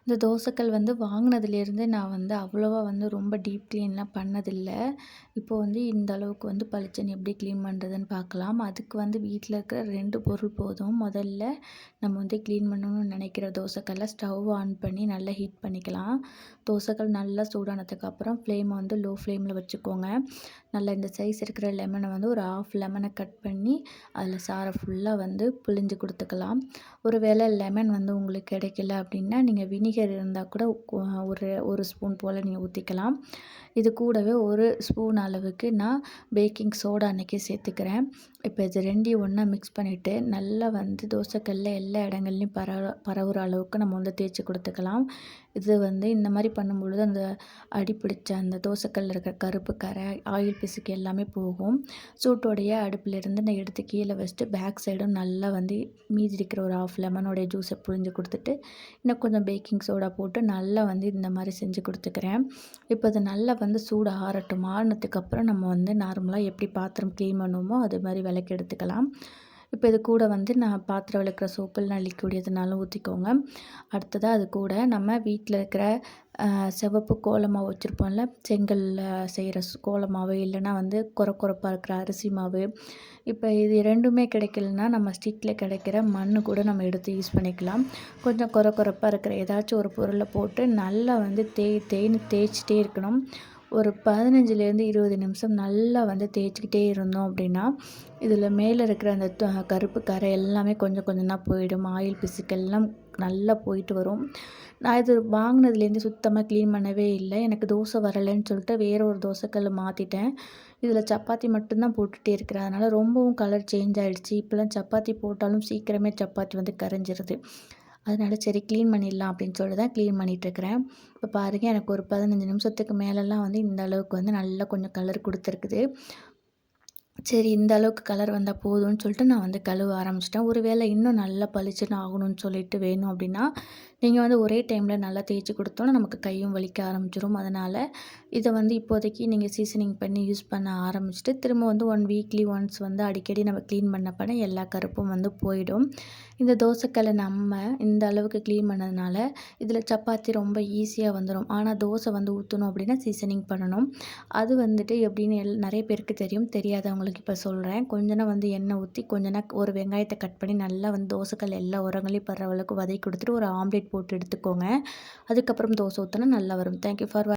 இந்த தோசைக்கல் வந்து வாங்கினதுலேருந்து நான் வந்து அவ்வளோவா வந்து ரொம்ப டீப் க்ளீன்லாம் பண்ணதில்ல. இப்போ வந்து இந்த அளவுக்கு வந்து பளிச்சுன்னு எப்படி க்ளீன் பண்ணுறதுன்னு பார்க்கலாம். அதுக்கு வந்து வீட்ல இருக்கிற 2 பொருள் போதும். முதல்ல நம்ம வந்து க்ளீன் பண்ணணும்னு நினைக்கிற தோசைக்கல்ல ஸ்டவ் ஆன் பண்ணி நல்லா ஹீட் பண்ணிக்கலாம். தோசைக்கல் நல்லா சூடானதுக்கப்புறம் ஃப்ளேமை வந்து லோ ஃப்ளேமில் வச்சுக்கோங்க. நல்லா இந்த சைஸ் இருக்கிற லெமனை வந்து ஒரு 1/2 லெமனை கட் பண்ணி அதில் சாறை ஃபுல்லாக வந்து பிழிஞ்சு கொடுத்துக்கலாம். ஒரு வேளை லெமன் வந்து உங்களுக்கு கிடைக்கல அப்படின்னா நீங்கள் வினிகர் இருந்தால் கூட ஒரு ஒரு ஸ்பூன் போல் நீங்கள் ஊற்றிக்கலாம். இது கூடவே ஒரு ஸ்பூன் அளவுக்கு நான் பேக்கிங் சோடா அன்றைக்கி சேர்த்துக்கிறேன். இப்போ இது 2யும் ஒன்றா மிக்ஸ் பண்ணிவிட்டு நல்லா வந்து தோசைக்கல்ல எல்லா இடங்கள்லையும் பரவுற அளவுக்கு நம்ம வந்து தேய்ச்சி கொடுத்துக்கலாம். இது வந்து இந்த மாதிரி பண்ணும்பொழுது அந்த அடிப்பிடிச்ச அந்த தோசைக்கல்லில் இருக்கிற கருப்பு கரை, ஆயில் பிசுக்கு எல்லாமே போகும். சூட்டோடைய அடுப்பிலேருந்து நான் எடுத்து கீழே வச்சுட்டு பேக் சைடும் நல்லா வந்து மீதி இருக்கிற ஒரு 1/2 லெமனோடைய ஜூஸை புழிஞ்சு கொடுத்துட்டு இன்னும் கொஞ்சம் பேக்கிங் சோடா போட்டு நல்லா வந்து இந்த மாதிரி செஞ்சு கொடுத்துக்கிறேன். இப்போ அது நல்லா வந்து சூடு ஆறட்டும். ஆறுனதுக்கப்புறம் நம்ம வந்து நார்மலாக எப்படி பாத்திரம் க்ளீன் பண்ணுவோமோ அது மாதிரி விளக்கி எடுத்துக்கலாம். இப்போ இது கூட வந்து நான் பாத்திரம் விளக்குற சோப்பு இல்லைனா லிக்விட் எதுனாலும் ஊற்றிக்கோங்க. அடுத்ததாக அது கூட நம்ம வீட்டில் இருக்கிற சிவப்பு கோல மாவு வச்சுருப்போம்ல, செங்கல்ல செய்கிற கோல மாவு இல்லைனா வந்து கொரப்பாக இருக்கிற அரிசி மாவு. இப்போ இது 2மே கிடைக்கலனா நம்ம ஸ்ட்ரீட்டில் கிடைக்கிற மண் கூட நம்ம எடுத்து யூஸ் பண்ணிக்கலாம். கொஞ்சம் கொரப்பாக இருக்கிற ஏதாச்சும் ஒரு பொருளை போட்டு நல்லா வந்து தேய்ன்னு தேய்ச்சிட்டே இருக்கணும். ஒரு 15லேருந்து 20 நிமிஷம் நல்லா வந்து தேய்ச்சிக்கிட்டே இருந்தோம் அப்படின்னா இதில் மேலே இருக்கிற அந்த கருப்பு கரை எல்லாமே கொஞ்சம் கொஞ்சம் தான் போயிடும். ஆயில் பிசுக்கெல்லாம் நல்லா போயிட்டு வரும். நான் இது வாங்கினதுலேருந்து சுத்தமாக க்ளீன் பண்ணவே இல்லை. எனக்கு தோசை வரலைன்னு சொல்லிட்டு வேறு ஒரு தோசைக்கல் மாற்றிட்டேன். இதில் சப்பாத்தி மட்டும்தான் போட்டுகிட்டே இருக்கிறேன். அதனால் ரொம்பவும் கலர் சேஞ்ச் ஆகிடுச்சு. இப்போலாம் சப்பாத்தி போட்டாலும் சீக்கிரமே சப்பாத்தி வந்து கரைஞ்சிருது. அதனால் சரி க்ளீன் பண்ணிடலாம் அப்படின்னு சொல்லி தான் க்ளீன் பண்ணிகிட்ருக்கிறேன். இப்போ பாருங்கள், எனக்கு ஒரு 15 நிமிஷத்துக்கு மேலெலாம் வந்து இந்த அளவுக்கு வந்து நல்லா கொஞ்சம் கலர் கொடுத்துருக்குது. சரி இந்த அளவுக்கு கலர் வந்தால் போதும்னு சொல்லிட்டு நான் வந்து கழுவ ஆரம்பிச்சிட்டேன். ஒரு வேளை இன்னும் நல்லா பளிச்சுன்னு ஆகணும்னு சொல்லிட்டு வேணும் அப்படின்னா நீங்கள் வந்து ஒரே டைமில் நல்லா தேய்ச்சி கொடுத்தோன்னா நமக்கு கையும் வலிக்க ஆரம்பிச்சிடும். அதனால் இதை வந்து இப்போதைக்கு நீங்கள் சீசனிங் பண்ணி யூஸ் பண்ண ஆரம்பிச்சுட்டு திரும்ப வந்து வீக்லி ஒன்ஸ் வந்து அடிக்கடி நம்ம க்ளீன் பண்ண எல்லா கருப்பும் வந்து போயிடும். இந்த தோசைக்கல்லை நம்ம இந்த அளவுக்கு க்ளீன் பண்ணதுனால இதில் சப்பாத்தி ரொம்ப ஈஸியாக வந்துடும். ஆனால் தோசை வந்து ஊற்றணும் அப்படின்னா சீசனிங் பண்ணணும். அது வந்துட்டு எப்படின்னு நிறைய பேருக்கு தெரியும். தெரியாதவங்களுக்கு இப்போ சொல்கிறேன். கொஞ்சனா வந்து எண்ணெய் ஊற்றி கொஞ்சனா ஒரு வெங்காயத்தை கட் பண்ணி நல்லா வந்து தோசைக்கல் எல்லா உரங்களையும் படுற அளவுக்கு வதக்கி கொடுத்துட்டு ஒரு ஆம்லேட் போட்டு எடுத்துக்கோங்க. அதுக்கப்புறம் தோசை ஊற்றினா நல்லா வரும். Thank you for